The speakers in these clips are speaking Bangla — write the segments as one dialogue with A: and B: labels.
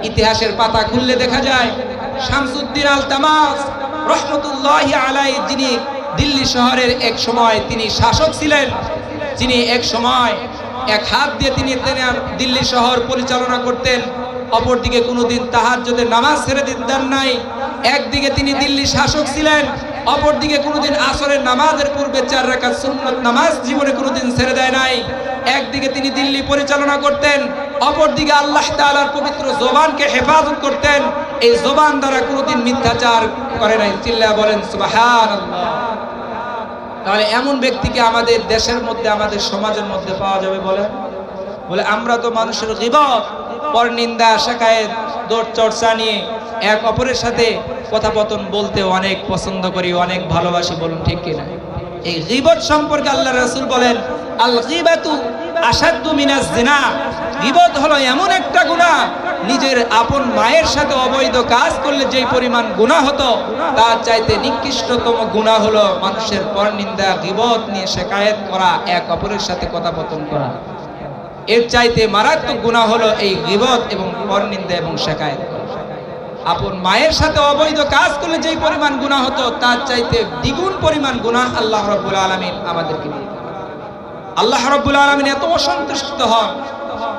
A: ইতিহাসের পাতা খুললে দেখা যায় শামসুদ্দিন আল-তামাস রহমতুল্লাহি আলাইহি, যিনি দিল্লি শহরের এক সময় তিনি শাসক ছিলেন, যিনি এক সময় এক হাত দিয়ে তিনি দিল্লি শহর পরিচালনা করতেন, অপরদিকে কোনোদিন তাহাজ্জুদের নামাজ ছেড়ে দিতেন নাই। একদিকে তিনি দিল্লি শাসক ছিলেন, অপরদিকে কোনোদিন আসরের নামাজের পূর্বে 4 রাকাত সুন্নাত নামাজ জীবনে কোনোদিন ছেড়ে দেয় নাই। একদিকে তিনি দিল্লি পরিচালনা করতেন, অপরদিকে আল্লাহ তাআলার পবিত্র জবানকে হেফাজত করতেন। এই জবান দ্বারা কোনোদিন মিথ্যাচার করে নাই। চিল্লায়া বলেন সুবহানাল্লাহ। তাহলে এমন ব্যক্তিকে আমাদের দেশের মধ্যে, আমাদের সমাজের মধ্যে পাওয়া যাবে বলে আমরা তো মানুষের গীবত, পরনিন্দা, শিকায়েত, দৌড় চর্চা নিয়ে এক অপরের সাথে কথাপতন বলতে অনেক পছন্দ করি, অনেক ভালোবাসি, বলুন ঠিক কিনা? এই গীবত সম্পর্কে আল্লাহর রাসূল বলেন, আল গীবাতু আশাদ্দু মিনাজ জিনা। গীবত হলো এমন একটা গুনাহ, নিজের আপন মায়ের সাথে অবৈধ কাজ করলে যেই পরিমাণ গুনাহ হতো, তার চাইতে নিকৃষ্টতম গুনাহ হলো মানুষের পরনিন্দা, গীবত নিয়ে শিকায়েত করা, এক অপরের সাথে কথাপতন করা। এর চাইতে মারাত্মক গুনাহ হলো এই গীবত এবং পরনিন্দা এবং শিকায়েত করা। আপন মায়ের সাথে অবৈধ কাজ করলে যেই পরিমাণ গুনাহ হতো, তার চাইতে দ্বিগুণ পরিমাণ গুনাহ আল্লাহ রাব্বুল আলামিন আমাদেরকে দিয়ে। আল্লাহ রাব্বুল আলামিন এত অসন্তুষ্ট হন।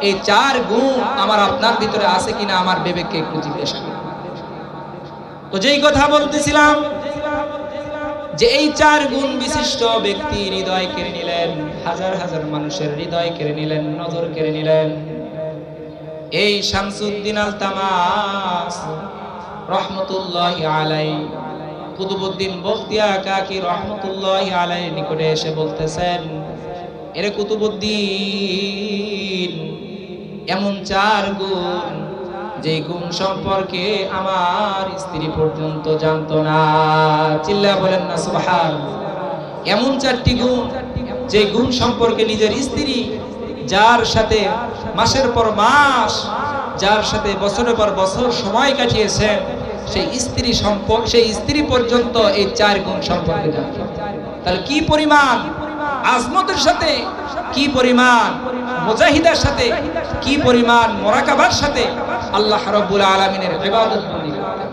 A: এই 4 গুণ আমার আপনার ভিতরে আছে কিনা আমার বিবেককে একটু জিজ্ঞাসা করুন। তো যেই কথা বলতেছিলাম যে এই 4 গুণ বিশিষ্ট ব্যক্তি হৃদয় কেড়ে নিলেন, হাজার হাজার মানুষের হৃদয় কেড়ে নিলেন, নজর কেড়ে নিলেন। এই শামসুদ্দিন আল-তামাস রহমতুল্লাহি আলাইহি, কুতুবউদ্দিন বখতিয়া কাকি রহমতুল্লাহি আলাইহি নিকটে এসে বলতেছেন, এরে কুতুবউদ্দিন, এমন 4 গুণ, যে গুণ সম্পর্কে আমার স্ত্রী পর্যন্ত জানতো না। চিল্লায়া বলেন না সুবহানাল্লাহ। এমন 4টি গুণ, যে গুণ সম্পর্কে নিজের স্ত্রী, যার সাথে মাসের পর মাস, যার সাথে বছরের পর বছর সময় কাটিয়েছেন, সেই স্ত্রী পর্যন্ত এই 4 গুণ সম্পর্কে জানতো। তাহলে কি পরিমাণ আজমতের সাথে, কি পরিমাণ মুজাহিদার সাথে, কি পরিমাণ মুরাকাবার সাথে আল্লাহ রাব্বুল আলামিনের ইবাদত বন্দেগী করতেন।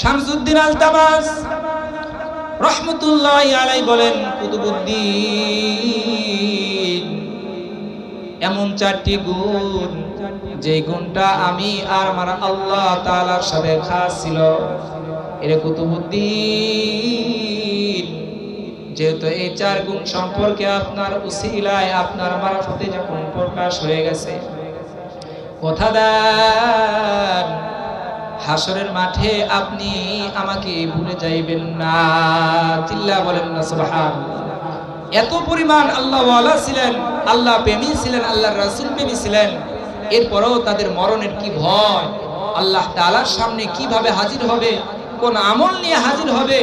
A: শামসুদ্দিন আল-তামাস রহমতুল্লাহি আলাইহি বলেন, কুতুবউদ্দিন, এমন 4টি গুণ, যে গুণটা আমি আর আমার আল্লাহ তাআলার সাথে খাস ছিল। এর কুতুবউদ্দিন, যেহেতু এই 4 গুণ সম্পর্কে আপনার উসিলায়, আপনার মারফতে যখন প্রকাশ হয়ে গেছে, কথা দেন হাসরের মাঠে আপনি আমাকে ভুলে যাইবেন না। চিল্লায়া বলেন না সুবহানাল্লাহ। এত পরিমাণ আল্লাহ ওয়ালা ছিলেন, আল্লাহ প্রেমী ছিলেন, আল্লাহর রাসূল প্রেমী ছিলেন। এরপরেও তাদের মরণের কি ভয়, আল্লাহ তাআলার সামনে কিভাবে হাজির হবে, কোন আমল নিয়ে হাজির হবে,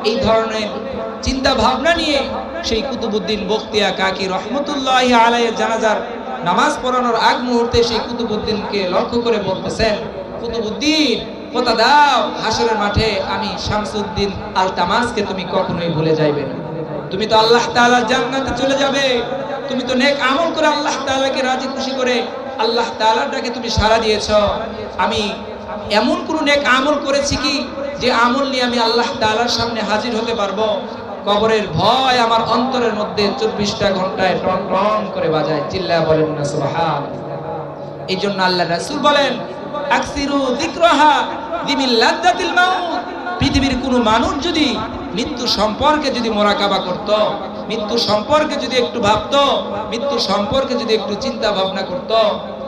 A: এই ধরনের চিন্তা ভাবনা নিয়ে সেই কুতুবউদ্দিন বখতিয়া কাকি রহমতুল্লাহি আলাইহি জানাজার নামাজ পড়ানোর আগ মুহূর্তে সেই কুতুবউদ্দিনকে লক্ষ্য করে বলতেছেন, কুতুবউদ্দিন, কথা দাও হাসরের মাঠে আমি শামসুদ্দিন আল-তামাসকে তুমি কখনোই ভুলে যাইবে না। তুমি তো আল্লাহ তাআলার জান্নাতে চলে যাবে, তুমি তো নেক আমল করে আল্লাহ তাআলাকে রাজি খুশি করে আল্লাহ তাআলার ডাকে তুমি সাড়া দিয়েছো। আমি এমন কোন নেক আমল করেছি কি, যে আমল নিয়ে আমি আল্লাহ তাআলার সামনে হাজির হতে পারবো? কবরের ভয় আমার অন্তরের মধ্যে 24টা ঘন্টায় টন টন করে বাজায়। চিল্লায়া বলেন না সুবহানাল্লাহ। এই জন্য আল্লাহর রাসূল বলেন, আকসিরু যিকরাহা বিমিল লাযযাতিল মাউত। পৃথিবীর কোন মানুষ যদি মৃত্যু সম্পর্কে যদি মুরাকাবা করত, মৃত্যু সম্পর্কে যদি একটু ভাবতো, মৃত্যু সম্পর্কে যদি একটু চিন্তা ভাবনা করত,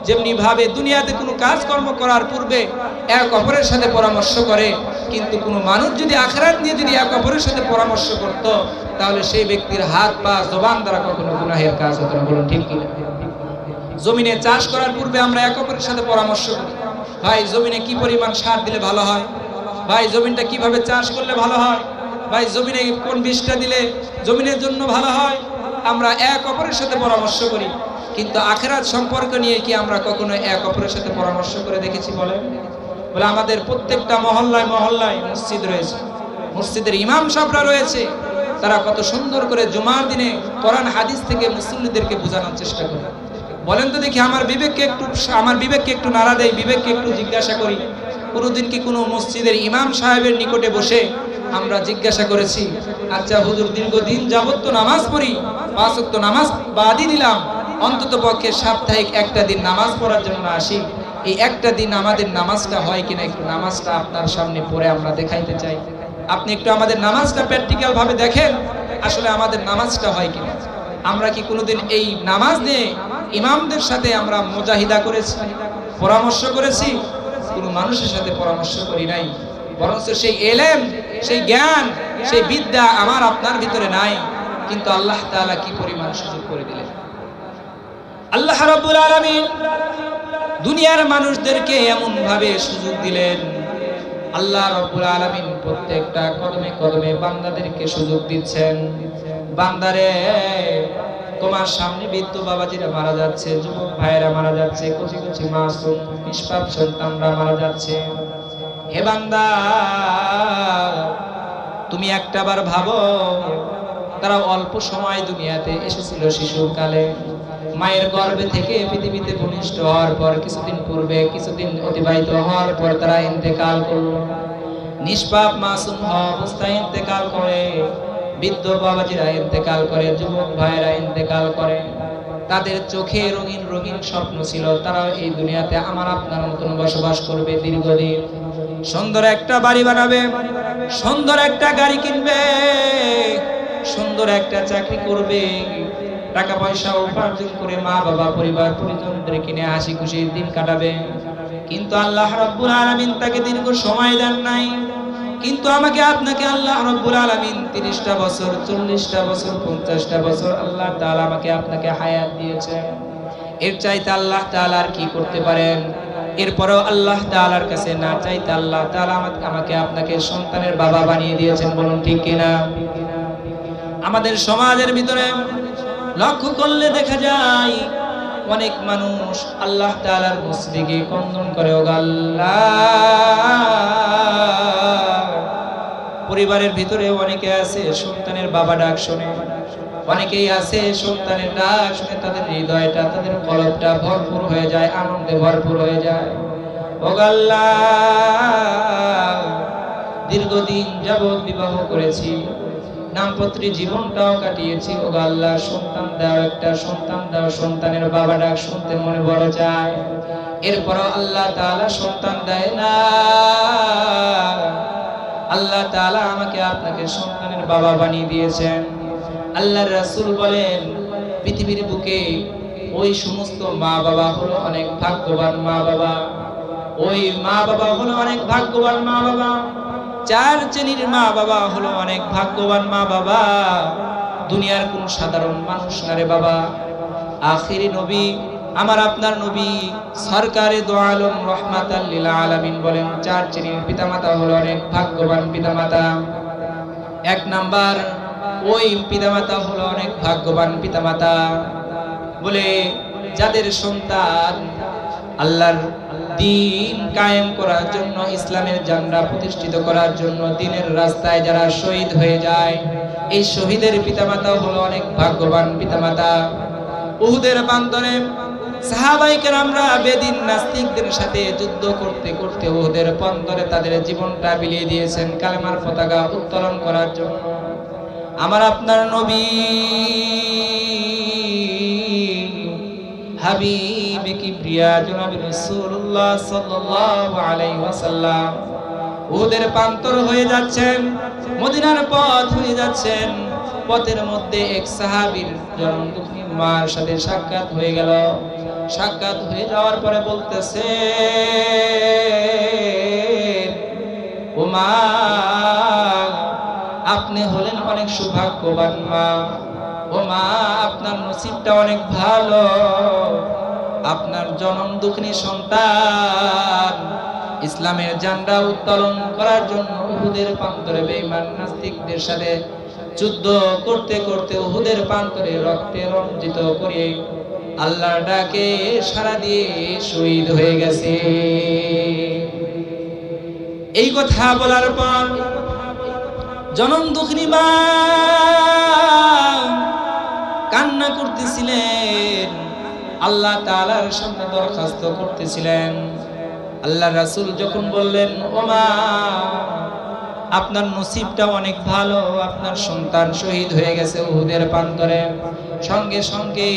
A: যেমনি ভাবে দুনিয়াতে কোনো কাজকর্ম করার পূর্বে এক অপরের সাথে পরামর্শ করে, কিন্তু কোনো মানুষ যদি আখিরাত নিয়ে যদি এক অপরের সাথে পরামর্শ করত, তাহলে সেই ব্যক্তির হাত পা জবান দ্বারা কখনো গুনাহের কাজ হতো না। বলুন ঠিক কি? জমিনে চাষ করার পূর্বে আমরা এক অপরের সাথে পরামর্শ করি, ভাই জমিনে কি পরিমাণ সার দিলে ভালো হয়, ভাই জমিনটা কিভাবে চাষ করলে ভালো হয়, ভাই জমিনে কোন বীজটা দিলে জমিনের জন্য ভালো হয়। আমরা এক অপরের সাথে পরামর্শ করি, কিন্তু আখিরাত সম্পর্ক নিয়ে কি আমরা কখনো এক অপরের সাথে পরামর্শ করে দেখেছি? বলে আমাদের প্রত্যেকটা মহল্লায় মহল্লায় মসজিদ রয়েছে, মসজিদের ইমাম সাহেবরা রয়েছে, তারা কত সুন্দর করে জুমার দিনে কোরআন হাদিস থেকে মুসল্লিদেরকে বোঝানোর চেষ্টা করে। বলেন তো দেখি, আমার বিবেককে একটু নাড়া দেয়, বিবেককে একটু জিজ্ঞাসা করি। কোনোদিন কি কোনো মসজিদের ইমাম সাহেবের নিকটে বসে আমরা জিজ্ঞাসা করেছি, আচ্ছা হুজুর দীর্ঘদিন যাবত তো নামাজ পড়ি, 5 ওয়াক্ত নামাজ বাদই দিলাম, অন্তত পক্ষে সাপ্তাহিক একটা দিন নামাজ পড়ার জন্য আসি, এই একটা দিন আমাদের নামাজটা হয় কিনা একটু নামাজটা আপনার সামনে পড়ে আমরা দেখাইতে চাই। আপনি একটু আমাদের নামাজটা প্র্যাকটিক্যাল ভাবে দেখেন, আসলে আমাদের নামাজটা হয় কিনা। আমরা কি কোনোদিন এই নামাজ নিয়ে ইমামদের সাথে আমরা মুজাহিদা করেছি, পরামর্শ করেছি? কোনো মানুষের সাথে পরামর্শ করি নাই, বরঞ্চ সেই এলেম, সেই জ্ঞান, সেই বিদ্যা আমার আপনার ভিতরে নাই। কিন্তু আল্লাহ তাআলা কি পরিমাণ সুযোগ করে দিলেন। আল্লাহ রাব্বুল আলামিন দুনিয়ার মানুষদেরকে এমন ভাবে সুযোগ দিলেন, আল্লাহ রাব্বুল আলামিন প্রত্যেকটা কদমে কদমে বান্দাদেরকে সুযোগ দিচ্ছেন। বান্দারে, তোমার সামনে বৃদ্ধ বাবাজিরা মারা যাচ্ছে, যুবক ভাইয়েরা মারা যাচ্ছে, কচি কচি মাসুম নিষ্পাপ সন্তানরা মারা যাচ্ছে। হে বান্দা, তুমি একটাবার ভাবো, তারা অল্প সময় দুনিয়াতে এসেছিল শিশুকালে, মায়ের গর্ভে থেকে পৃথিবীতে ভূমিষ্ঠ হওয়ার পর কিছুদিন পূর্বে, কিছুদিন অতিবাহিত হওয়ার পর তারা ইন্তেকাল করলো। নিষ্পাপ মাসুম হওয়া অবস্থায় ইন্তেকাল করে, বৃদ্ধ বাবাজিরা ইন্তেকাল করে, যুবক ভাইয়েরা ইন্তেকাল করে। তাদের চোখে রঙিন রঙিন স্বপ্ন ছিল, তারা এই দুনিয়াতে আমার আপনার মতন বসবাস করবে দীর্ঘদিন, সুন্দর একটা বাড়ি বানাবে, সুন্দর একটা গাড়ি কিনবে, সুন্দর একটা চাকরি করবে, টাকা পয়সা উপার্জন করে মা বাবা পরিবার পরিজনদের কিনে হাসি খুশি দিন কাটাবে। কিন্তু আল্লাহ রাব্বুল আলামিন তাকে দীর্ঘ সময় দেন নাই। কিন্তু আমাকে আপনাকে আল্লাহ রাব্বুল আলামিন 30টা বছর, 40টা বছর, 50টা বছর আল্লাহ তাআলা আমাকে আপনাকে হায়াত দিয়েছেন। এর চাইতে আল্লাহ তাআলা আর কি করতে পারেন? এরপরেও আল্লাহ তাআলার কাছে না চাইতে আল্লাহ তাআলা আমাকে আপনাকে সন্তানের বাবা বানিয়ে দিয়েছেন। বলুন ঠিক কিনা? আমাদের সমাজের ভিতরে লক্ষ্য করলে দেখা যায় অনেক মানুষ আল্লাহ তাআলার মসজিদে কন্দন করে, ও আল্লাহ। পরিবারের ভিতরে অনেকে আছে সন্তানের বাবা ডাক শুনে, অনেকেই আছে সন্তানের ডাক শুনে তাদের হৃদয়টা, তাদের কলবটা ভরপুর হয়ে যায়, আনন্দে ভরপুর হয়ে যায়। ও আল্লাহ, দীর্ঘদিন যাবত বিবাহ করেছি, দাম্পত্য জীবনটাও কাটিয়েছি, ও আল্লাহ সন্তান দাও, একটা সন্তান দাও। সন্তানের বাবা ডাক শুনতে মনে বড় চায়, এরপরও আল্লাহ তাআলা সন্তান দেয় না। আল্লাহ তাআলা আমাকে আপনাকে সন্তানের বাবা বানিয়ে দিয়েছেন। আল্লাহর রাসূল বলেন, পৃথিবীর বুকে ওই সমস্ত মা বাবা হলো অনেক ভাগ্যবান মা বাবা, ওই মা বাবা হলো অনেক ভাগ্যবান মা বাবা। 4 শ্রেণীর মা বাবা হলো অনেক ভাগ্যবান মা বাবা। দুনিয়ার কোন সাধারণ মানুষ না রে বাবা। আখিরি নবী, আমার আপনার নবী সরকারে দো আলম রহমাতাল লিল আলামিন বলেন, 4 শ্রেণীর পিতামাতা হলো অনেক ভাগ্যবান পিতামাতা। 1 নাম্বার, ওই পিতামাতা হলো অনেক ভাগ্যবান পিতামাতা বলে যাদের সন্তান আল্লাহর দ্বীন কায়েম করার জন্য, ইসলামের ঝান্ডা প্রতিষ্ঠিত করার জন্য দ্বীনের রাস্তায় যারা শহীদ হয়ে যায়, এই শহীদের পিতামাতা হলো অনেক ভাগ্যবান পিতামাতা। উহুদের প্রান্তরে সাহাবায়ে কেরামরা বেদিন নাস্তিকদের সাথে যুদ্ধ করতে করতে উহুদের প্রান্তরে তাদের জীবনটা বিলিয়ে দিয়েছেন কালেমার পতাকা উত্তোলন করার জন্য। আমার আপনার নবী হাবিব কিবরিয়া জনাব রাসূলুল্লাহ সাল্লাল্লাহু আলাইহি ওয়াসাল্লাম উহুদের প্রান্তর হয়ে যাচ্ছেন, মদিনার পথ হয়ে যাচ্ছেন। পথের মধ্যে এক সাহাবীর জনমদুখী মার সাথে সাক্ষাৎ হয়ে গেল। সাক্ষাৎ হয়ে যাওয়ার পরে বলতেছে, ও মা, আপনি হলেন অনেক সৌভাগ্যবান মা। ও মা, আপনার নসিবটা অনেক ভালো, আপনার জনম দুঃখিনী সন্তান ইসলামের ঝান্ডা উত্তোলন করার জন্য উহুদের প্রান্তরে বেঈমান নাস্তিকদের সাথে যুদ্ধ করতে করতে উহুদের প্রান্তরে রক্তে রঞ্জিত করে আল্লাহর ডাকে সাড়া দিয়ে শহীদ হয়ে গেছে। এই কথা বলার পর জনম দুঃখিনী মা কান্না করতেছিলেন। আল্লাহ তাআলার সামনে দরখাস্ত করতেছিলেন। আল্লাহ রাসূল যখন বললেন, ও মা, আপনার নসিবটা অনেক ভালো, আপনার সন্তান শহীদ হয়ে গেছে উহুদের প্রান্তরে, সঙ্গে সঙ্গে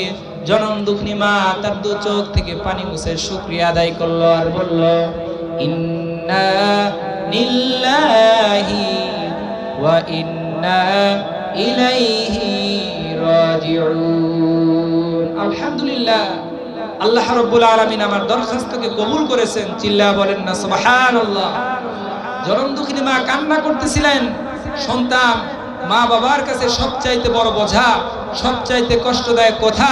A: জনম দুঃখিনী মা তার দু চোখ থেকে পানি মুছে শুকরিয়া আদায় করলো আর বলল, ইন্না লিল্লাহি ওয়া ইন্না ইলাইহি রাজিউন। আলহামদুলিল্লাহ, আল্লাহ রাব্বুল আলামিন আমার দরখাস্তকে কবুল করেছেন। চিল্লা বলেন না সুবহানাল্লাহ। জনম দুঃখিনী মা কান্না করতেছিলেন। সন্তান মা বাবার কাছে সবচাইতে বড় বোঝা, সবচাইতে কষ্টদায়ক কথা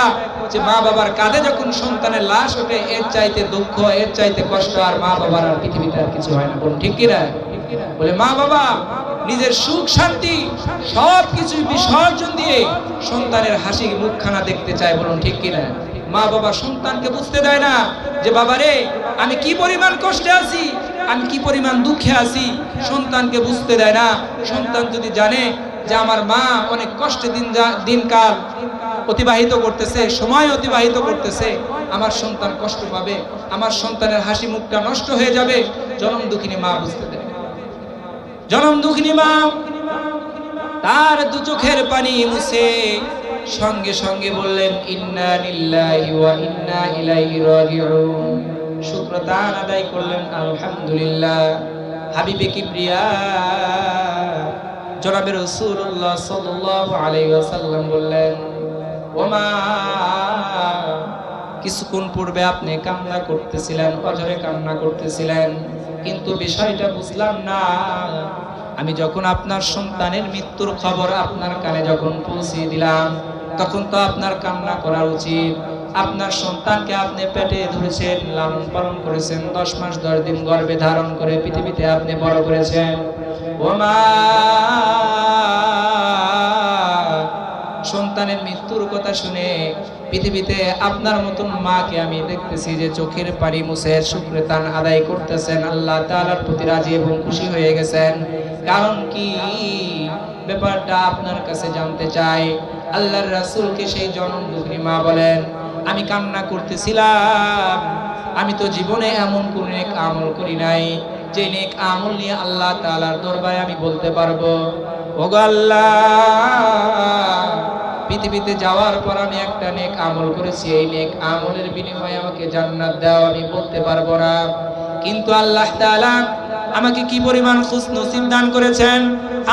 A: যে মা বাবার কাঁধে যখন সন্তানের লাশ ওঠে, এর চাইতে দুঃখ, এর চাইতে কষ্ট আর মা বাবার আর পৃথিবীতে আর কিছু হয় না। বলুন ঠিক কিনা? বলে মা বাবা নিজের সুখ শান্তি সবকিছু বিসর্জন দিয়ে সন্তানের হাসি মুখখানা দেখতে চায়। বলুন ঠিক কিনা? মা বাবা সন্তানকে বুঝতে দেয় না যে বাবারে আমি কি পরিমাণ কষ্টে আছি, আমি কি পরিমাণ দুঃখে আছি, সন্তানকে বুঝতে দেয় না। সন্তান যদি জানে যে আমার মা অনেক কষ্টে দিনকাল অতিবাহিত করতেছে, সময় অতিবাহিত করতেছে, আমার সন্তান কষ্ট পাবে, আমার সন্তানের হাসি মুখটা নষ্ট হয়ে যাবে, জনম দুঃখিনী মা বুঝতে দেয়। জনম দুঃখিনী মা তার দু চোখের পানি মুছে সঙ্গে সঙ্গে বললেন, ইন্না লিল্লাহি ওয়া ইন্না ইলাইহি রাজিউন। শুকরতান আদায় করলেন, আলহামদুলিল্লাহ। হাবিবে কিবরিয়া জনাবে রাসূলুল্লাহ সাল্লাল্লাহু আলাইহি ওয়াসাল্লাম বললেন, ও মা, কিছুক্ষণ পূর্বে আপনি কান্না করতেছিলেন, অঝরে কান্না করতেছিলেন, কিন্তু বিষয়টা বুঝলাম না। আমি যখন আপনার সন্তানের মৃত্যুর খবর আপনার কানে যখন পৌঁছে দিলাম, তখন তো আপনার কান্না করা উচিত। আপনার সন্তানকে আপনি পেটে ধরেছেন, লালন পালন করেছেন, 10 মাস 10 দিন গর্ভে ধারণ করে পৃথিবীতে আপনি বড় করেছেন। ও মা, সন্তানের মৃত্যুর কথা শুনে পৃথিবীতে আপনার মতন মাকে আমি দেখতেছি যে চোখের পানি মুছে শুকরতান আদায় করতেছেন, আল্লাহ তাআলার প্রতি রাজি এবং খুশি হয়ে গেছেন। কারণ কি? ব্যাপারটা আপনার কাছে জানতে চাই। আল্লাহর রাসূলকে সেই জনম দুঃখিনী মা বলেন, আমি কান্না করতেছিলাম, আমি তো জীবনে এমন কোন নেক আমল করি নাই যে নেক আমল নিয়ে আল্লাহ তাআলার দরবারে আমি বলতে পারবো, ওগো আল্লাহ, পৃথিবীতে যাওয়ার পর আমি একটা নেক আমল করেছি, এই নেক আমলের বিনিময়ে আমাকে জান্নাত দাও, আমি বলতে পারবো না। কিন্তু আল্লাহ তাআলা আমাকে কি পরিমাণ খুশ নসিব দান করেছেন,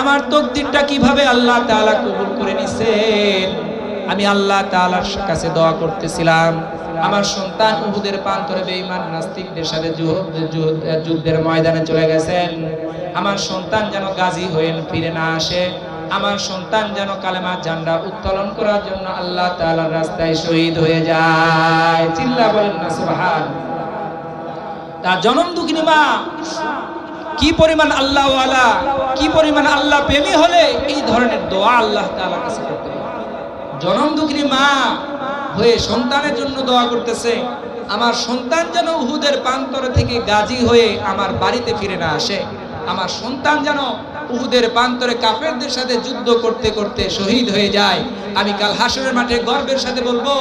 A: আমার তাকদীরটা কিভাবে আল্লাহ তাআলা কবুল করে নিছেন। আমি আল্লাহ তাআলার কাছে দোয়া করতেছিলাম, আমার সন্তান উহুদের প্রান্তরে বেঈমান নাস্তিকদের সাথে যুদ্ধের ময়দানে চলে গেছেন, আমার সন্তান যেন গাজী হয়ে ফিরে না আসে, আমার সন্তান যেন কালেমার ঝান্ডা উত্তোলন করার জন্য আল্লাহ তাআলার রাস্তায় শহীদ হয়ে যায়। চিল্লা বলেন না সুবহানাল্লাহ। তার জনম দুঃখিনী মা কি পরিমাণ আল্লাহ ওয়ালা, কি পরিমাণ আল্লাহ প্রেমী হলে এই ধরনের দোয়া আল্লাহ তাআলার কাছে করতে পারে। জনম দুঃখিনী মা হয়ে সন্তানের জন্য দোয়া করতেছে, আমার সন্তান যেন উহুদের প্রান্তর থেকে গাজী হয়ে আমার বাড়িতে ফিরে না আসে, আমার সন্তান যেন উহুদের প্রান্তরে কাফেরদের সাথে যুদ্ধ করতে করতে শহীদ হয়ে যায়। আমি কাল হাসরের মাঠে গর্বের সাথে বলবো,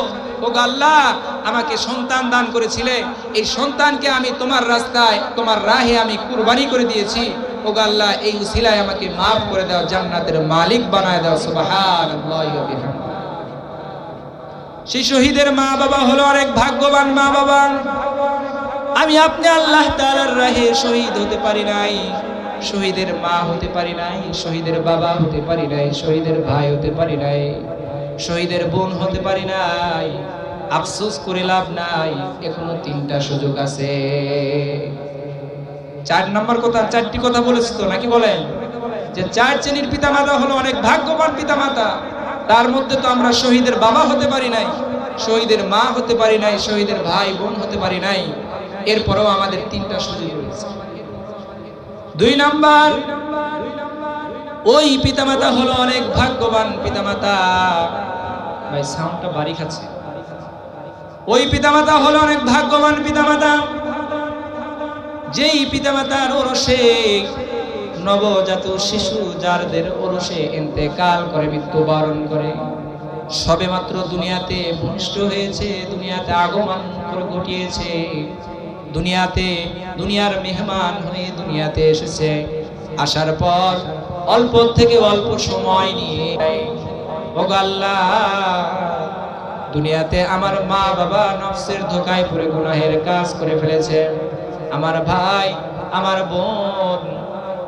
A: ওগো আল্লাহ, আমাকে সন্তান দান করেছিলে, এই সন্তানকে আমি তোমার রাস্তায়, তোমার রাহে আমি কুরবানি করে দিয়েছি। ওগো আল্লাহ, এই উসিলায় আমাকে মাফ করে দাও, জান্নাতের মালিক বানায় দাও। সুবহানাল্লাহি ওয়া বিহামদিহি। সেই শহীদের মা বাবা হলো অনেক ভাগ্যবান মা বাবা। আমি আপনি আল্লাহ তাআলার রাহে শহীদ হতে পারি নাই, শহীদের মা হতে পারি নাই, শহীদের বাবা হতে পারি নাই, শহীদের ভাই হতে পারি নাই, শহীদের বোন হতে পারি নাই। আফসোস করে লাভ নাই, এখনো 3টা সুযোগ আছে। 4 নম্বর কথা, 4টি কথা বলেছি তো নাকি বলেন? যে 4 শ্রেণীর পিতামাতা হলো অনেক ভাগ্যবান পিতামাতা। তার মধ্যে তো আমরা শহীদের বাবা হতে পারি নাই, শহীদের মা হতে পারি নাই, শহীদের ভাই বোন হতে পারি নাই। এরপরেও আমাদের 3টা সুযোগ রয়েছে। 2 নাম্বার, ওই পিতামাতা হলো অনেক ভাগ্যবান পিতামাতা। ভাই সাউন্ডটা বাড়ি খাচ্ছে। ওই পিতামাতা হলো অনেক ভাগ্যবান পিতামাতা যেই পিতামাতার ওরসে নবজাত শিশু যাদের ওরসে ইন্তেকাল করে, মৃত্যুবরণ করে, সবেমাত্র দুনিয়াতে ভূমিষ্ঠ হয়েছে, দুনিয়াতে আগমন ঘটিয়েছে, দুনিয়ার মেহমান হয়ে দুনিয়াতে এসেছে। আসার পর অল্প থেকে অল্প সময় নিয়ে ওগো আল্লাহ, দুনিয়াতে আমার মা বাবা নফসের ধোঁকায় পড়ে গুনাহের কাজ করে ফেলেছে, আমার ভাই আমার বোন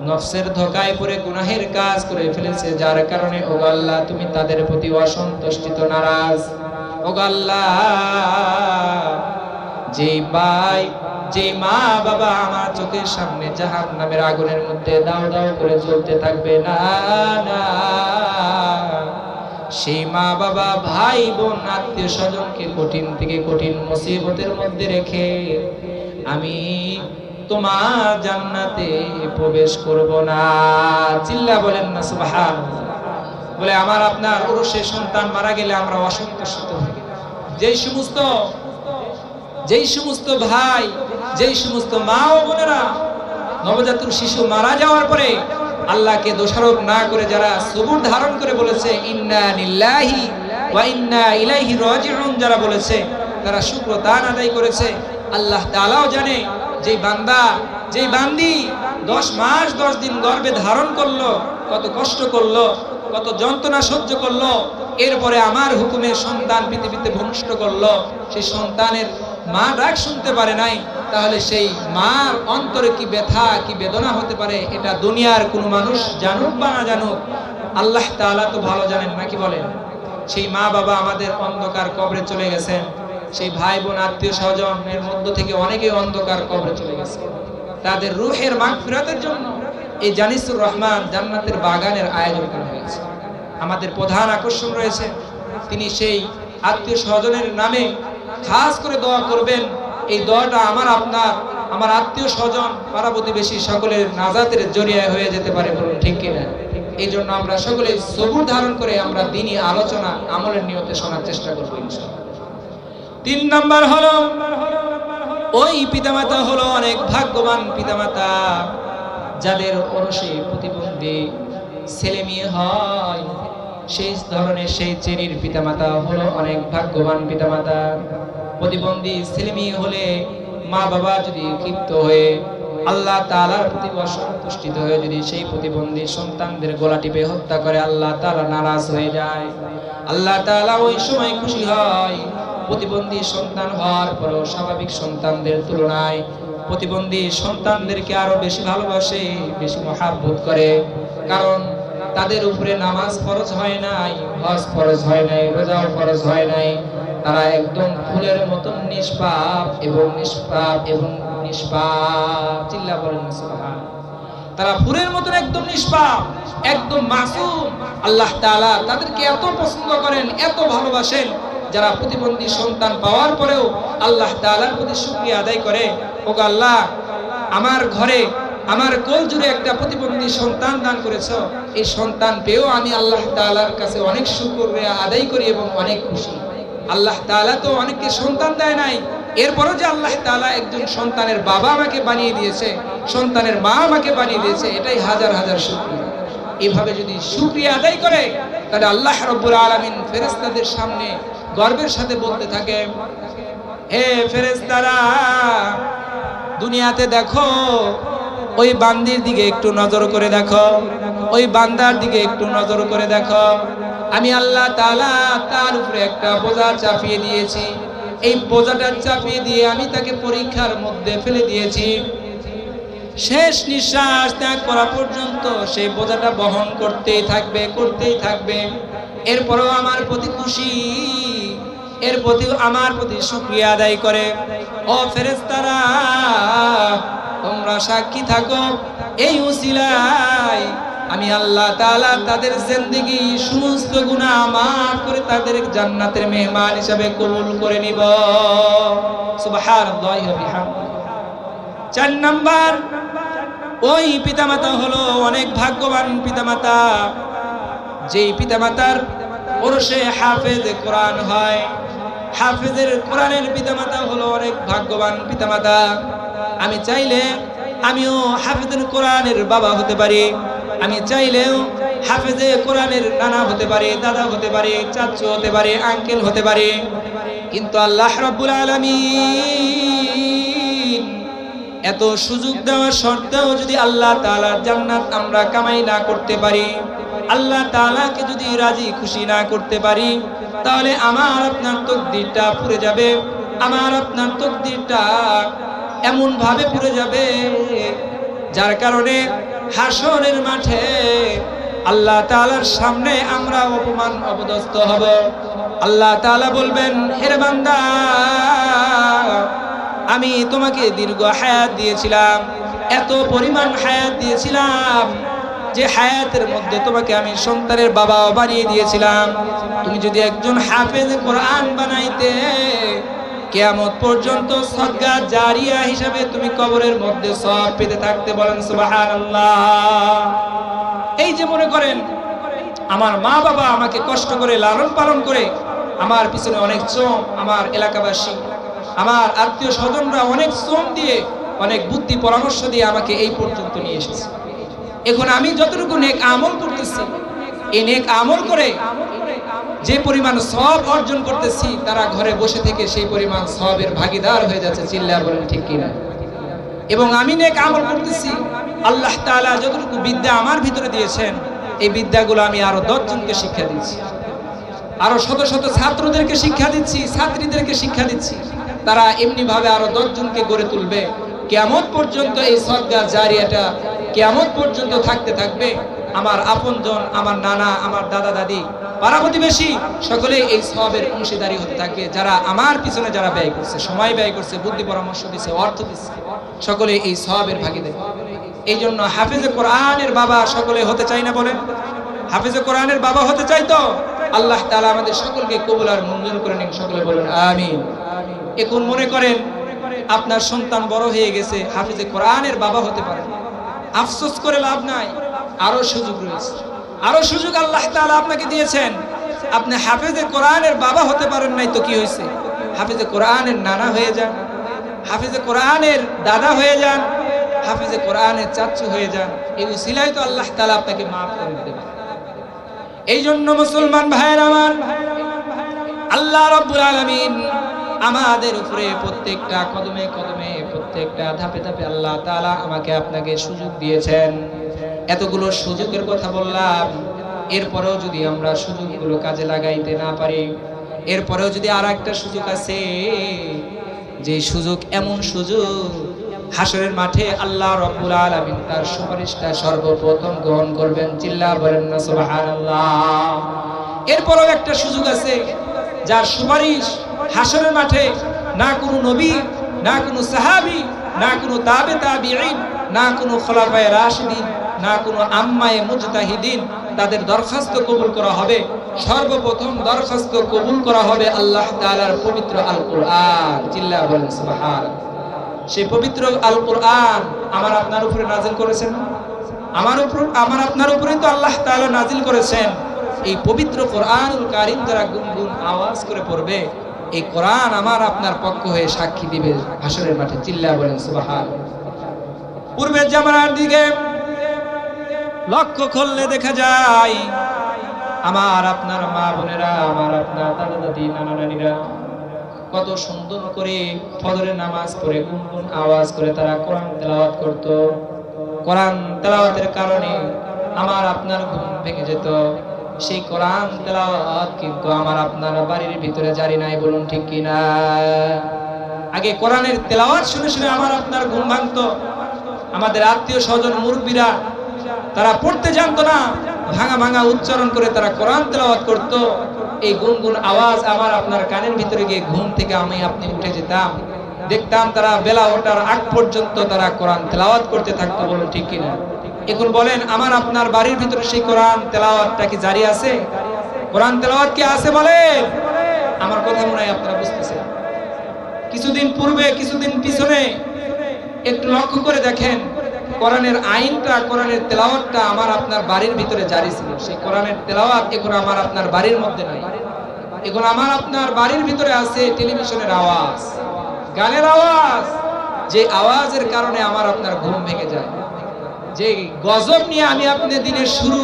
A: নফসের ধোঁকায় পড়ে গুনাহের কাজ করে ফেলেছে, যার কারণে ওগো আল্লাহ তুমি তাদের প্রতি অসন্তুষ্ট নারাজ। ওগো আল্লাহ, যে ভাই যে মা বাবা আমার চোখের সামনে জাহান্নামের আগুনের মধ্যে দাও দাও করে জ্বলতে থাকবে, না না, সেই মা বাবা ভাই বোন আত্মীয় স্বজনকে কঠিন থেকে কঠিন মুসিবতের মধ্যে রেখে আমি তোমার জান্নাতে প্রবেশ করব না। চিল্লা বলেন না সুবহানাল্লাহ। বলে আমার আপনার ওরসে সন্তান মারা গেলে আমরা অসন্তুষ্ট হই। যেই সমস্ত ভাই, যেই সমস্ত মা ও বোনেরা নবজাতক শিশু মারা যাওয়ার পরে আল্লাহকে দোষারোপ না করে যারা সবুর ধারণ করে বলেছে ইন্না লিল্লাহি ওয়া ইন্না ইলাইহি রাজিউন, যারা বলেছে তারা শুকর দান আদায় করেছে। আল্লাহ তাআলাও জানে যে বান্দা যে বান্দি 10 মাস 10 দিন গর্ভে ধারণ করলো, কত কষ্ট করলো, কত যন্ত্রণা সহ্য করলো, এরপরে আমার হুকুমে সন্তান পৃথিবীতে ভূমিষ্ঠ করলো, সেই সন্তানের মা ডাক শুনতে পারে নাই, তাহলে সেই মার অন্তরে কি ব্যথা কি বেদনা হতে পারে এটা দুনিয়ার কোনো মানুষ জানুক বা না জানুক, আল্লাহ তাআলা তো ভালো জানেন, নাকি বলেন? সেই মা বাবা আমাদের অন্ধকার কবরে চলে গেছেন, সেই ভাই বোন আত্মীয় স্বজনের মধ্য থেকে অনেকে অন্ধকার কবরে চলে গেছে, তাদের রূহের মাগফিরাতের জন্য এই জানিসুর রহমান জান্নাতের বাগানের আয়োজন করা হয়েছে। আমাদের প্রধান আকর্ষণ রয়েছে, তিনি সেই আত্মীয় স্বজনের নামে খাস করে দোয়া করবেন। এই দোয়াটা আমার আত্মীয় স্বজন পাড়া প্রতিবেশী সকলের নাজাতের জরিয়া হয়ে যেতে পারে, বলুন ঠিক কিনা? এই জন্য আমরা সকলে সবুর ধারণ করে আমরা দ্বীনি আলোচনা আমলের নিয়তে শোনার চেষ্টা করবো ইনশাআল্লাহ। 3 নাম্বার হলো ওই পিতামাতা হলো অনেক ভাগ্যবান পিতামাতা যাদের ওরসে প্রতিবন্ধী ছেলে মেয়ে হয়, সেই ধরনের সেই শ্রেণীর পিতামাতা হলো অনেক ভাগ্যবান পিতামাতা। প্রতিবন্ধী ছেলে মেয়ে হলে মা বাবা যদি ক্ষিপ্ত হয়ে আল্লাহ তাআলার প্রতি অসন্তুষ্ট হয়ে যদি সেই প্রতিবন্ধী সন্তানদের গলা টিপে হত্যা করে, আল্লাহ তাআলা নারাজ হয়ে যায়। আল্লাহ তাআলা ওই সময় খুশি হয়। প্রতিবন্ধী সন্তান হওয়ার পরও স্বাভাবিক সন্তানদের তুলনায় প্রতিবন্ধী সন্তানদেরকে আরো বেশি ভালোবাসে, বেশি মহব্বত করে, কারণ তাদের উপরে নামাজ ফরজ হয় নাই, হজ ফরজ হয় নাই, রোজাও ফরজ হয় নাই। তারা একদম ফুলের মতন নিষ্পাপ এবং নিষ্পাপ। চিল্লা বলেন না সুবহানাল্লাহ। তারা ফুলের মতন একদম নিষ্পাপ, একদম মাসুম। আল্লাহ তাআলা তাদেরকে এত পছন্দ করেন, এত ভালোবাসেন, যারা প্রতিবন্ধী সন্তান পাওয়ার পরেও আল্লাহ তাআলার প্রতি শুকরিয়া আদায় করে। ওগো আল্লাহ, আমার ঘরে আমার কোল জুড়ে একটা প্রতিবন্ধী সন্তান দান করেছো, এই সন্তান পেয়েও আমি আল্লাহ তাআলার কাছে অনেক শুকরিয়া আদায় করি এবং অনেক খুশি। আল্লাহ তাআলা তো অনেককে সন্তান দেয় নাই, এরপরও যে আল্লাহ তাআলা একজন সন্তানের বাবা আমাকে বানিয়ে দিয়েছে, সন্তানের মা আমাকে বানিয়ে দিয়েছে, এটাই হাজার হাজার শুকরিয়া। এইভাবে যদি শুকরিয়া আদায় করে, তাহলে আল্লাহ রাব্বুল আলামিন ফেরেশতাদের সামনে গর্বের সাথে বলতে থাকে, হে ফেরেশতারা, দুনিয়াতে দেখো, ওই বান্দির দিকে একটু নজর করে দেখো, ওই বান্দার দিকে একটু নজর করে দেখো। আমি আল্লাহ তাআলা তার উপরে একটা বোঝা চাপিয়ে দিয়েছি, এই বোঝাটা চাপিয়ে দিয়ে আমি তাকে পরীক্ষার মধ্যে ফেলে দিয়েছি। শেষ নিঃশ্বাস ত্যাগ করা পর্যন্ত সেই বোঝাটা বহন করতেই থাকবে। এরপরও আমার প্রতি খুশি, এর প্রতি আমার প্রতি শুকরিয়া আদায় করে। ও ফেরেশতারা, তোমরা সাক্ষী থাকো, এই উসিলায় আমি আল্লাহ তাআলা তাদের জিন্দেগি সমস্ত গুনাহ মাফ করে তাদের জান্নাতের মেহমান হিসেবে কবুল করে নিব। সুবহানাল্লাহি ওয়া বিহামদিহি। 4 নাম্বার, ওই পিতামাতা হলো অনেক ভাগ্যবান পিতামাতা, যেই পিতামাতার ওরসে হাফেজ কোরআন হয়। হাফেজের কোরআনের পিতামাতা হলো অনেক ভাগ্যবান পিতামাতা। আমি চাইলে আমিও হাফেজের কোরআনের বাবা হতে পারি, আমি চাইলেও হাফেজে কোরআনের নানা হতে পারে, দাদা হতে পারে, চাচু হতে পারে, আঙ্কেল হতে পারে, কিন্তু আল্লাহ রাব্বুল আলামিন এত সুযোগ দেওয়ার সত্ত্বেও যদি আল্লাহ তাআলার জান্নাত আমরা কামাই না করতে পারি, আল্লাহ তাআলাকে যদি রাজি খুশি না করতে পারি, তাহলে আমার আপনার তাকদীরটা পুড়ে যাবে। আমার আপনার তাকদীরটা এমন ভাবে পুড়ে যাবে যার কারণে হাসরের মাঠে আল্লাহ তাআলার সামনে আমরা অপমান অপদস্থ হব। আল্লাহ তাআলা বলবেন, হে বান্দা, আমি তোমাকে দীর্ঘ হায়াত দিয়েছিলাম, এত পরিমাণ হায়াত দিয়েছিলাম যে হায়াতের মধ্যে তোমাকে আমি সন্তানের বাবাও বানিয়ে দিয়েছিলাম। তুমি যদি একজন হাফেজ কোরআন বানাইতে, কিয়ামত পর্যন্ত সদকা জারিয়া হিসাবে তুমি কবরের মধ্যে সওয়াব পেতে থাকতে। বলেন সুবহানাল্লাহ। এই যে মনে করেন আমার মা বাবা আমাকে কষ্ট করে লালন পালন করে, আমার পিছনে অনেক শ্রম, আমার এলাকাবাসী, আমার আত্মীয় স্বজনরা অনেক শ্রম দিয়ে, অনেক বুদ্ধি পরামর্শ দিয়ে আমাকে এই পর্যন্ত নিয়ে এসেছে। এখন আমি যতটুকু নেক আমল করতেছি, এই নেক আমল করে যে পরিমাণ সওয়াব অর্জন করতেছি, তারা ঘরে বসে থেকে সেই পরিমাণ সওয়াবের ভাগীদার হয়ে যাচ্ছে। চিল্লায়া বলেন ঠিক কিনা? এবং আমি নেক আমল করতেছি, আল্লাহ তাআলা যতটুকু বিদ্যা আমার ভিতরে দিয়েছেন, এই বিদ্যাগুলো আমি আরো 10 জনকে শিক্ষা দিচ্ছি, আরো শত শত ছাত্রদেরকে শিক্ষা দিচ্ছি, ছাত্রীদেরকে শিক্ষা দিচ্ছি। তারা এমনি ভাবে আরো 10 জনকে গড়ে তুলবে। কিয়ামত পর্যন্ত এই সদকা জারিয়াটা কিয়ামত পর্যন্ত থাকতে থাকবে। আমার আপনজন, আমার নানা, আমার দাদা দাদি, পাড়া প্রতিবেশী সকলে এই সওয়াবের অংশীদারি হতে থাকবে। যারা আমার পিছনে যারা ব্যয় করছে, সময় ব্যয় করছে, বুদ্ধি পরামর্শ দিচ্ছে, অর্থ দিচ্ছে, সকলে এই সওয়াবের ভাগীদার। এই জন্য হাফেজে কোরআনের বাবা সকলে হতে চাই না? বলেন, হাফেজে কোরআনের বাবা হতে চাই তো? আল্লাহ তাআলা আমাদের সকলকে কবুল আর মঞ্জুর করে নিন। সকলে বলেন আমিন। এখন মনে করেন আপনার সন্তান বড় হয়ে গেছে, হাফেজে কোরআনের বাবা হতে পারে, আফসোস করে লাভ নাই, আরো সুযোগ রয়েছে, আরো সুযোগ আল্লাহ তাআলা আপনাকে দিয়েছেন। আপনি হাফেজে কোরআনের বাবা হতে পারেন নাই তো কি হয়েছে? হাফেজে কোরআনের নানা হয়ে যান, হাফেজে কোরআনের দাদা হয়ে যান, হাফেজে কোরআনের চাচু হয়ে যান। এই উসিলায় তো আল্লাহ তাআলা আপনাকে মাফ করে দেবেন। এই জন্য মুসলমান ভাইয়ের আমার, আল্লাহ রাব্বুল আলামিন আমাদের উপরে প্রত্যেকটা কদমে কদমে, প্রত্যেকটা ধাপে ধাপে আল্লাহ তাআলা আমাকে আপনাকে সুযোগ দিয়েছেন। এতগুলো সুযোগের কথা বললাম, এরপরেও যদি আমরা সুযোগগুলো কাজে লাগাইতে না পারি, এরপরেও যদি আর একটা সুযোগ আছে, যে সুযোগ এমন সুযোগ, হাসরের মাঠে আল্লাহ রাব্বুল আলামিন তার সুপারিশটা সর্বপ্রথম গ্রহণ করবেন। চিল্লা বলেন না সুবহানাল্লাহ। এরপরেও একটা সুযোগ আছে, যার সুপারিশ হাসরের মাঠে না কোনো নবী, না কোনো সাহাবী, না কোনো তাবে তাবিঈন, না কোনো খোলাফায়ে রাশিদিন, না কোনো আম্মায়ে মুজতাহিদিন, তাদের দরখাস্ত কবুল করা হবে। সর্বপ্রথম দরখাস্ত কবুল করা হবে আল্লাহ তাআলার পবিত্র আল কোরআন। চিল্লা বলেন সুবহানাল্লাহ। সেই পবিত্র আল কোরআন আমার আপনার উপরে নাজিল করেছেন, আমার আপনার উপরে তো আল্লাহ তাআলা নাজিল করেছেন। এই পবিত্র কোরআনুল কারীম যারা গুনগুন আওয়াজ করে পড়বে, এই কোরআন আমার আপনার পক্ষ হয়ে সাক্ষী দিবে হাসরের মাঠে। চিল্লা বলেন সুবহানাল্লাহ। পূর্বের জামানার দিকে লক্ষ্য করলে দেখা যায় আমার আপনার মা বোনেরা, আমার আপনার দাদা দাদি, নানা নানিরা কত সুন্দর করে ফজরের নামাজ পড়ে গুনগুন আওয়াজ করে তারা কোরআন তেলাওয়াত করত। কোরআন তেলাওয়াতের কারণে আমার আপনার ঘুম ভেঙে যেত। সেই কোরআন তেলাওয়াত কিন্তু আমার আপনার বাড়ির ভিতরে জারি নাই। বলুন ঠিক কিনা? আগে কোরআনের তেলাওয়াত শুনে শুনে আমার আপনার ঘুম ভাঙতো। আমাদের আত্মীয় স্বজন মুরব্বীরা তারা পড়তে জানতো না, ভাঙা ভাঙা উচ্চারণ করে তারা কোরআন তেলাওয়াত করত। এই গুনগুন আওয়াজ আমার আপনার কানের ভিতরে গিয়ে ঘুম থেকে আমি আপনি উঠে যেতাম, দেখতাম তারা বেলা ওঠার আগ পর্যন্ত তারা কোরআন তেলাওয়াত করতে থাকতো। বলুন ঠিক কিনা? এখন বলেন আমার আপনার বাড়ির ভিতরে সেই কোরআন তেলাওয়াতটা কি জারি আছে? কোরআন তেলাওয়াত কি আছে? বলেন। আমার কথা মনে হয় আপনারা বুঝতেছেন। কিছুদিন পূর্বে, কিছুদিন পিছনে একটু লক্ষ্য করে দেখেন, কোরআনের আইনটা, কোরআনের তেলাওয়াতটা আমার আপনার বাড়ির ভিতরে জারি ছিল। সেই কোরআনের তেলাওয়াত এখন আমার আপনার বাড়ির মধ্যে নাই। এখন আমার আপনার বাড়ির ভিতরে আছে টেলিভিশনের আওয়াজ, গানের আওয়াজ, যে আওয়াজের কারণে আমার আপনার ঘুম ভেঙে যায়। যে গজব নিয়ে আমি আপনি দিনের শুরু,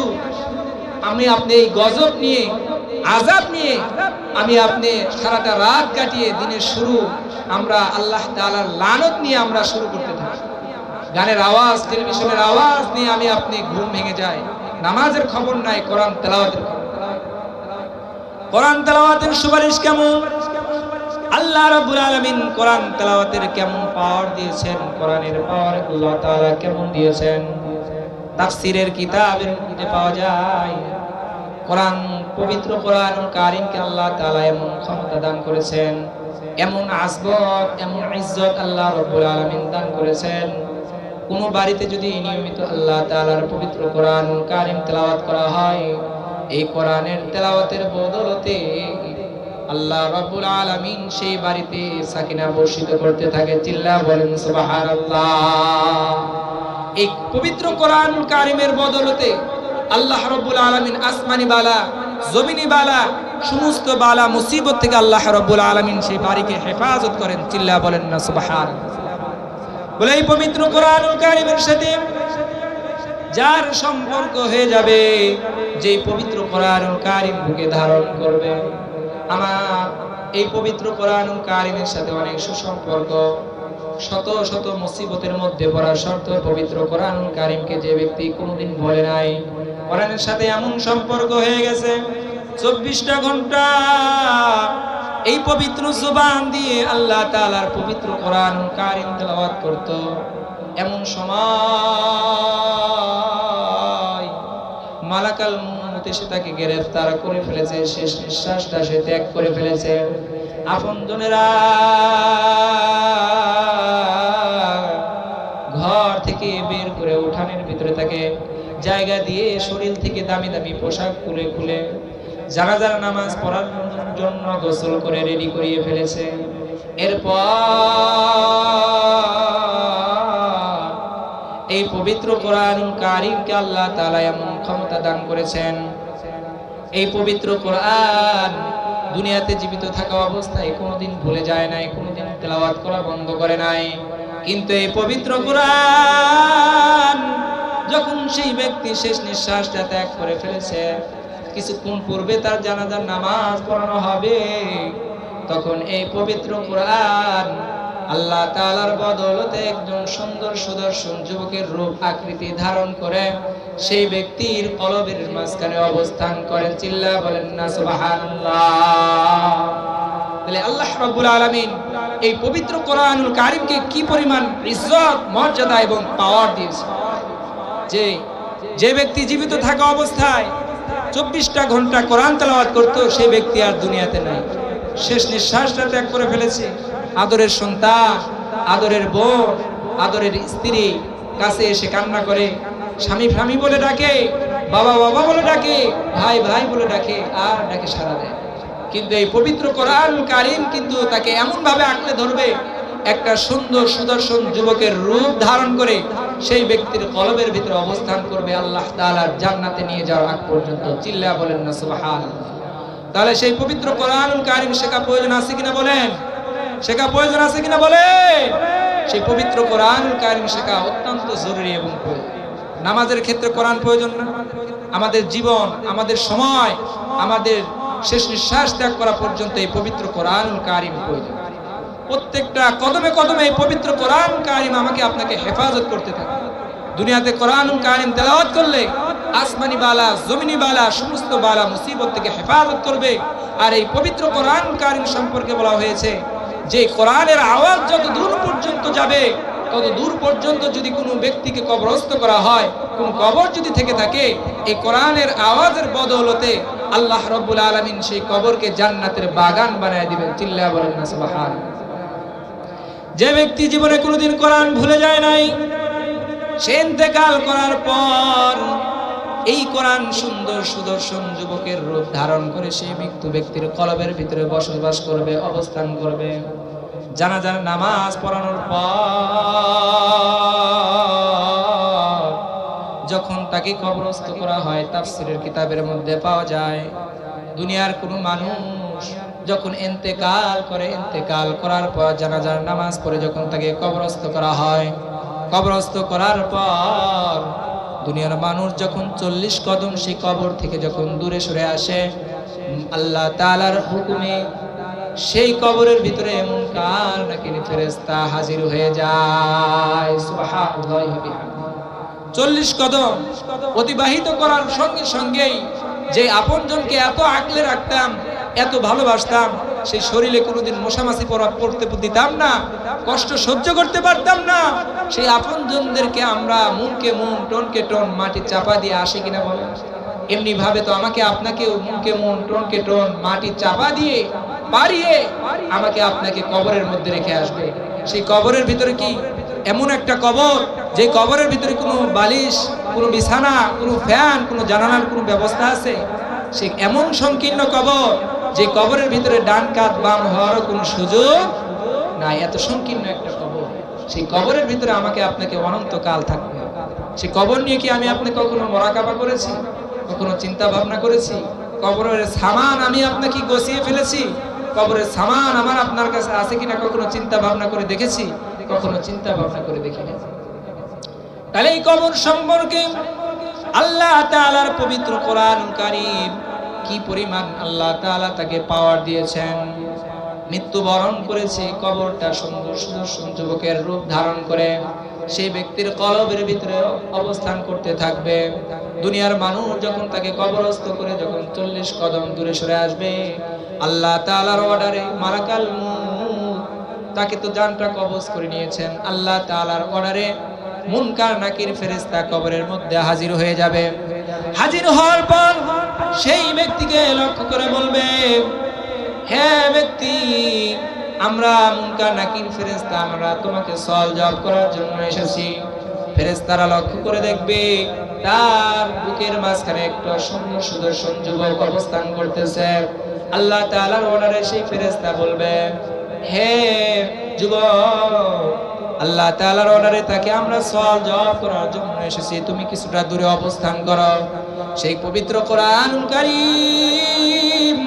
A: আমি আপনি এই গজব নিয়ে, আযাব নিয়ে আমি আপনি সারাটা রাত কাটিয়ে দিনের শুরু আমরা আল্লাহ তাআলার লানত নিয়ে আমরা শুরু করতে থাকি। গানের আওয়াজ, টেলিভিশনের আওয়াজ নিয়ে আমি আপনি ঘুম ভেঙে যায়, নামাজের খবর নাই, কোরআন তেলাওয়াতের খবর। কোরআন তেলাওয়াতের সুপারিশ কেমন? আল্লাহ রাব্বুল আলামিন কোরআন তেলাওয়াতের কেমন পাওয়ার দিয়েছেন, কোরআনের পাওয়ার আল্লাহ তাআলা কেমন দিয়েছেন, তাফসীরের কিতাবের মধ্যে পাওয়া যায়। কোরআন, পবিত্র কোরআনুল কারীমকে আল্লাহ তাআলা এমন ক্ষমতা দান করেছেন, এমন আযমত, এমন ইজ্জত আল্লাহ রাব্বুল আলামিন দান করেছেন। কোন বাড়িতে যদি নিয়মিত আল্লাহ তাআলার পবিত্র কোরআনুল কারীম তেলাওয়াত করা হয়, এই কোরআনের তেলাওয়াতের বদৌলতে আল্লাহ রাব্বুল আলামিন সেই বাড়িতে সাকিনা বর্ষিত করতে থাকে। চিল্লা বলেন সুবহানাল্লাহ। এই পবিত্র কোরআনুল কারীমের বদৌলতে আল্লাহ রাব্বুল আলামিন আসমানি বালা, জমিনি বালা, সমস্ত বালা মুসিবত থেকে আল্লাহ রাব্বুল আলামিন সেই বাড়িকে হেফাজত করেন। চিল্লা বলেন না সুবহানাল্লাহ। বলে এই পবিত্র কোরআনুল কারীমের সাথে যার সম্পর্ক হয়ে যাবে, যেই পবিত্র কোরআনুল কারীম বুকে ধারণ করবে, আমার এই পবিত্র কোরআনুল কারীমের সাথে অনেক সুসম্পর্ক। শত শত মুসিবতের মধ্যে পড়া শর্ত পবিত্র কোরআনুল কারীমকে যে ব্যক্তি কোনোদিন ভুলে নাই, কোরআনের সাথে এমন সম্পর্ক হয়ে গেছে 24টা ঘন্টা এই পবিত্র জবান দিয়ে আল্লাহ তাআলার পবিত্র কোরআনুল কারীম তেলাওয়াত করত। এমন সময় মালাকাল মউত এসে তাকে গ্রেফতার করে ফেলেছে, শেষ নিঃশ্বাসটা সে ত্যাগ করে ফেলেছে। আপনজনেরা ঘর থেকে বের করে উঠানের ভিতরে তাকে জায়গা দিয়ে শরীর থেকে দামি দামি পোশাক খুলে খুলে জানাজার নামাজ পড়ার জন্য গোসল করে রেডি করিয়ে ফেলেছে। এরপর এই পবিত্র কোরআনুল কারীমকে আল্লাহ তাআলা এমন ক্ষমতা দান করেছেন, এই পবিত্র কোরআন দুনিয়াতে জীবিত থাকা অবস্থায় কোনোদিন ভুলে যায় নাই, কোনোদিন তেলাওয়াত করা বন্ধ করে নাই। কিন্তু এই পবিত্র কোরআন যখন সেই ব্যক্তি শেষ নিঃশ্বাসটা ত্যাগ করে ফেলেছে, কিছুক্ষণ পূর্বে তার জানাজার নামাজ পড়ানো হবে, তখন এই পবিত্র কোরআন আল্লাহ তাআলার বদৌলতে একজন সুন্দর সুদর্শন যুবকের রূপ আকৃতি ধারণ করে সেই ব্যক্তির কলবের মাঝখানে অবস্থান করেন। চিল্লা বলেন না সুবহানাল্লাহ। তাহলে আল্লাহ রাব্বুল আলামিন এই পবিত্র কোরআনুল কারীমকে কি পরিমাণ ইজ্জত, মর্যাদা এবং পাওয়ার দিয়েছে, যে ব্যক্তি জীবিত থাকা অবস্থায় 24টা ঘন্টা কোরআন তেলাওয়াত করত, সেই ব্যক্তি আর দুনিয়াতে নাই, শেষ নিঃশ্বাসটা ত্যাগ করে ফেলেছে। আদরের সন্তান, আদরের বোন, আদরের স্ত্রী কাছে এসে কান্না করে, স্বামী স্বামী বলে ডাকে, বাবা বাবা বলে ডাকে, ভাই ভাই বলে ডাকে, আর ডাকে সাড়া দেয়। কিন্তু এই পবিত্র কোরআনুল কারীম কিন্তু তাকে এমন ভাবে আঁকড়ে ধরবে, একটা সুন্দর সুদর্শন যুবকের রূপ ধারণ করে সেই ব্যক্তির কলবের ভিতরে অবস্থান করবে আল্লাহ তাআলার জান্নাতে নিয়ে যাওয়ার আগ পর্যন্ত। চিল্লা বলেন না সুবহানাল্লাহ। তাহলে সেই পবিত্র কোরআনুল কারীম শেখা প্রয়োজন আছে কিনা বলেন? শেখা প্রয়োজন আছে কিনা বলেন? সেই পবিত্র কোরআনুল কারীম শেখা অত্যন্ত জরুরি এবং প্রয়োজন। নামাজের ক্ষেত্রে কোরআন প্রয়োজন না? আমাদের জীবন, আমাদের সময়, আমাদের শেষ নিঃশ্বাস ত্যাগ করা পর্যন্ত এই পবিত্র কোরআনুল কারীম প্রয়োজন। প্রত্যেকটা কদমে কদমে এই পবিত্র কোরআনুল কারীম আমাকে আপনাকে হেফাজত করতে থাকে। দুনিয়াতে কোরআনুল কারীম তেলাওয়াত করলে আসমানি বালা, জমিনি বালা, সমস্ত বালা মুসিবত থেকে হেফাজত করবে। আর এই পবিত্র কোরআনুল কারীম সম্পর্কে বলা হয়েছে যে কোরআনের আওয়াজ যত দূর পর্যন্ত যাবে, তত দূর পর্যন্ত যদি কোনো ব্যক্তিকে কবরস্থ করা হয়, কোন কবর যদি থেকে থাকে, এই কোরআনের আওয়াজের বদৌলতে আল্লাহ রাব্বুল আলামিন সেই কবরকে জান্নাতের বাগান বানায় দিবেন। চিল্লা বলেন না সুবহানাল্লাহ। যে ব্যক্তি জীবনে কোনোদিন কোরআন ভুলে যায় নাই, সে ইন্তেকাল করার পর এই কোরআন সুন্দর সুদর্শন যুবকের রূপ ধারণ করে সেই মৃত্যু ব্যক্তির কলবের ভিতরে বসবাস করবে, অবস্থান করবে। জানাজার নামাজ পড়ানোর পর যখন তাকে কবরস্থ করা হয়, তাফসীরের কিতাবের মধ্যে পাওয়া যায়, দুনিয়ার কোনো মানুষ যখন ইন্তেকাল করে, ইন্তেকাল করার পর জানাজার নামাজ পড়ে যখন তাকে কবরস্থ করা হয়, কবরস্থ করার পর দুনিয়ার মানুষ যখন 40 কদম সেই কবর থেকে যখন দূরে সরে আসে, আল্লাহ তাআলার হুকুমে সেই কবরের ভিতরে মুনকার নাকির ফেরেশতা হাজির হয়ে যায়। সুবহানাল্লাহি ওয়া বিহামদিহি। 40 কদম অতিবাহিত করার সঙ্গে সঙ্গেই যে আপনজনকে এত আগলে রাখতাম, এত ভালোবাসতাম, সেই শরীরে কোনোদিন মশামাছি পড়তে দিতাম না, কষ্ট সহ্য করতে পারতাম না, সেই আপনজনদেরকে আমরা মুখে মুখ টনকে টন মাটি চাপা দিয়ে আসে কিনা বলেন? এমনি ভাবে তো আমাকে আপনাকেও মুখে মুখ টনকে টন মাটি চাপা দিয়ে বাড়িয়ে আমাকে আপনাকে কবরের মধ্যে রেখে আসবে। সেই কবরের ভিতরে কি এমন একটা কবর যে কবরের ভিতরে কোনো বালিশ, কোনো বিছানা, কোনো ফ্যান, কোনো জানালার কোনো ব্যবস্থা আছে? সে এমন সংকীর্ণ কবর যে কবরের ভিতরে ডান কাত বাম হওয়ারও কোনো সুযোগ নাই। এত সংকীর্ণ একটা কবর, সেই কবরের ভিতরে আমাকে আপনাকে অনন্তকাল থাকবে। সেই কবর নিয়ে কি আমি আপনি কখনো মোরাকাবা করেছি? কখনো চিন্তা ভাবনা করেছি? কবরের সামান আমি আপনাকে গছিয়ে ফেলেছি? কবরের সামান আমার আপনার কাছে আছে কিনা কখনো চিন্তা ভাবনা করে দেখেছি? কখনো চিন্তা ভাবনা করে দেখিনি। তাহলে এই কবর সম্পর্কে আল্লাহ তাআলার পবিত্র কোরআন কারীম কি পরিমাণ আল্লাহ তাআলা তাকে পাওয়ার দিয়েছেন। মৃত্যুবরণ করেছে, কবরটা সুন্দর সুদর্শন যুবকের রূপ ধারণ করে সেই ব্যক্তির কলবের ভিতরে অবস্থান করতে থাকবে। দুনিয়ার মানুষ যখন তাকে কবরস্থ করে যখন 40 কদম দূরে সরে আসবে, আল্লাহ তাআলার অর্ডারে মালাকাল মউত তাকে তো জানটা কবজ করে নিয়েছেন, আল্লাহ তাআলার অর্ডারে মুনকার নাকির ফেরেশতা কবরের মধ্যে হাজির হয়ে যাবে। হাজির হওয়ার পর সেই ব্যক্তিকে লক্ষ্য করে বলবে, হে ব্যক্তি, আমরা মুনকার নাকির ফেরেশতা আমরা তোমাকে সওয়াল জবাব করার জন্য এসেছি। ফেরেশতারা লক্ষ্য করে দেখবে তার বুকের মাঝখানে একটা সুন্দর সুদর্শন যুবক অবস্থান করতেছে। আল্লাহ তাআলার অর্ডারে সেই ফেরেশতা বলবে, হে যুবক, আল্লাহ তাআলার অর্ডারে তাকে আমরা সওয়াল জবাব করার জন্য এসেছি, তুমি কিছুটা দূরে অবস্থান করো। সেই পবিত্র কোরআনুল কারীম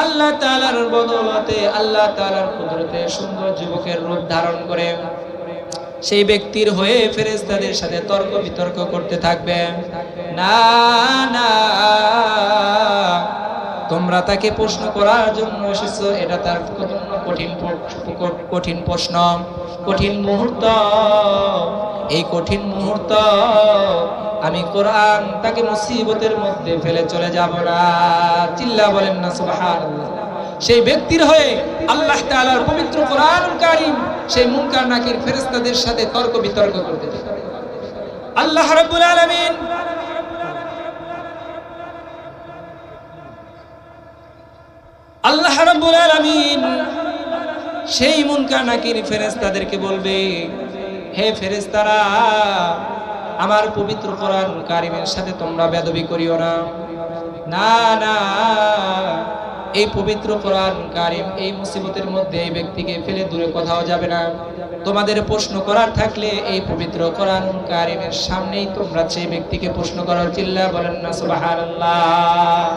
A: আল্লাহ তাআলার বদৌলতে, আল্লাহ তাআলার কুদরতে সুন্দর যুবকের রূপ ধারণ করে সেই ব্যক্তির হয়ে ফেরেশতাদের সাথে তর্ক বিতর্ক করতে থাকবে। না না, তোমরা তাকে প্রশ্ন করার জন্য এসেছো, এটা তার কঠিন প্রশ্ন, কঠিন মুহূর্ত। এই কঠিন মুহূর্ত আমি কোরআন তাকে মুসিবতের মধ্যে ফেলে চলে যাব না। চিল্লা বলেন না সুবহানাল্লাহ। সেই ব্যক্তির হয়ে আল্লাহ তাআলার পবিত্র কোরআনুল কারীম সেই মুনকার নাকির ফেরেশতাদের সাথে তর্ক বিতর্ক করতে থাকে। আল্লাহ রাব্বুল আলামিন আল্লাহ রাব্বুল আলামিন সেই মুনকার নাকির ফেরেশতাদেরকে বলবে, হে ফেরেশতারা, আমার পবিত্র কোরআনুল কারীমের সাথে তোমরা বেয়াদবি করিও না। না না, এই পবিত্র কোরআনুল কারীম এই মুসিবতের মধ্যে এই ব্যক্তিকে ফেলে দূরে কোথাও যাবে না। তোমাদের প্রশ্ন করার থাকলে এই পবিত্র কোরআনুল কারীমের সামনেই তোমরা সেই ব্যক্তিকে প্রশ্ন করো। চিল্লা বলেন না সুবহানাল্লাহ।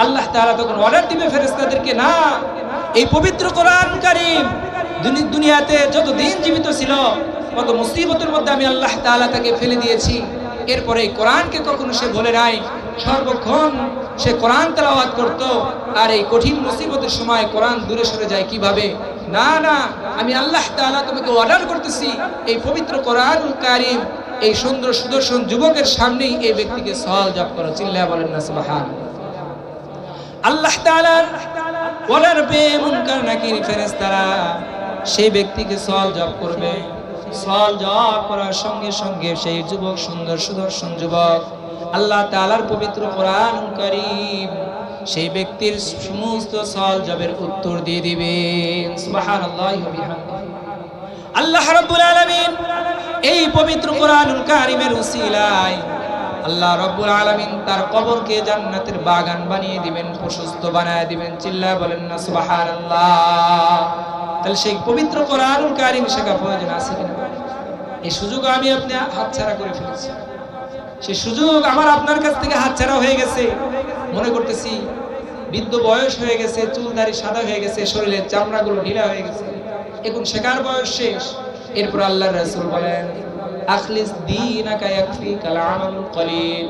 A: আল্লাহ তাআলা তখন অর্ডার দিবে ফেরেশতাদেরকে, না, এই পবিত্র কোরআনুল কারীম দুনিয়াতে যতদিন জীবিত ছিল কত মুসিবতের মধ্যে আমি আল্লাহ তাআলা তাকে ফেলে দিয়েছি, এরপরে এই কোরআনকে কখনো সে বলে নাই। সর্বক্ষণ সে কোরআন তেলাওয়াত করত, আর এই কঠিন মুসিবতের সময় কোরআন দূরে সরে যায় কিভাবে? না না, আমি আল্লাহ তাআলা তোমাকে অর্ডার করতেছি, এই পবিত্র কোরআনুল কারীম এই সুন্দর সুদর্শন যুবকের সামনেই এই ব্যক্তিকে সওয়াল জবাব করো। চিল্লায়া বলেন না সুবহানাল্লাহ। আল্লাহ তাআলার অর্ডার পেয়ে মুনকার নাকির ফেরেশতারা সেই ব্যক্তিকে সওয়াল জবাব করবে। সওয়াল জবাব করার সঙ্গে সঙ্গে সেই যুবক, সুন্দর সুদর্শন যুবক, আল্লাহ তাআলার পবিত্র কোরআনুল কারীম সেই ব্যক্তির সমস্ত সওয়াল জবাবের উত্তর দিয়ে দিবেন। সুবহানাল্লাহি ওয়া বিহামদিহি। আল্লাহ রাব্বুল আলামিন এই পবিত্র কোরআনুল কারীমের উসিলায় আল্লাহ রাব্বুল আলামিন তার কবরকে জান্নাতের বাগান বানিয়ে দিবেন, প্রশস্ত বানায় দিবেন। চিল্লায়া বলেন না সুবহানাল্লাহ। তাহলে সেই পবিত্র কোরআনুল কারীম শেখা প্রয়োজন আছে কিনা? এই সুযোগ আমি আপনি হাতছাড়া করে ফেলেছি। সেই সুযোগ আমার আপনার কাছ থেকে হাতছাড়া হয়ে গেছে। মনে করতেছি বৃদ্ধ বয়স হয়ে গেছে, চুল দাড়ি সাদা হয়ে গেছে, শরীরের চামড়াগুলো ঢিলা হয়ে গেছে, এখন শেখার বয়স শেষ। এরপর আল্লাহর রাসূল বলেন, আখলিস দীনাকা ইয়াকফিকাল আমালুল কলিল।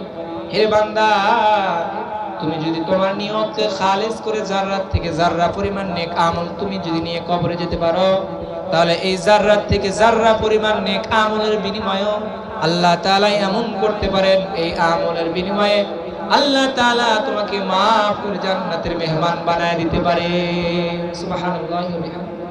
A: হে বান্দা, তুমি যদি তোমার নিয়তকে খালিস করে জাররাত থেকে জাররা পরিমাণ নেক আমল তুমি যদি নিয়ে কবরে যেতে পারো, তাহলে এই জাররাত থেকে জাররা পরিমাণ নেক আমলের বিনিময়ে আল্লাহ তাআলা এমন করতে পারেন, এই আমলের বিনিময়ে আল্লাহ তাআলা তোমাকে মাফ করে জান্নাতের মেহমান বানায় দিতে পারে। সুবহানাল্লাহি ওয়া বিহামদিহি।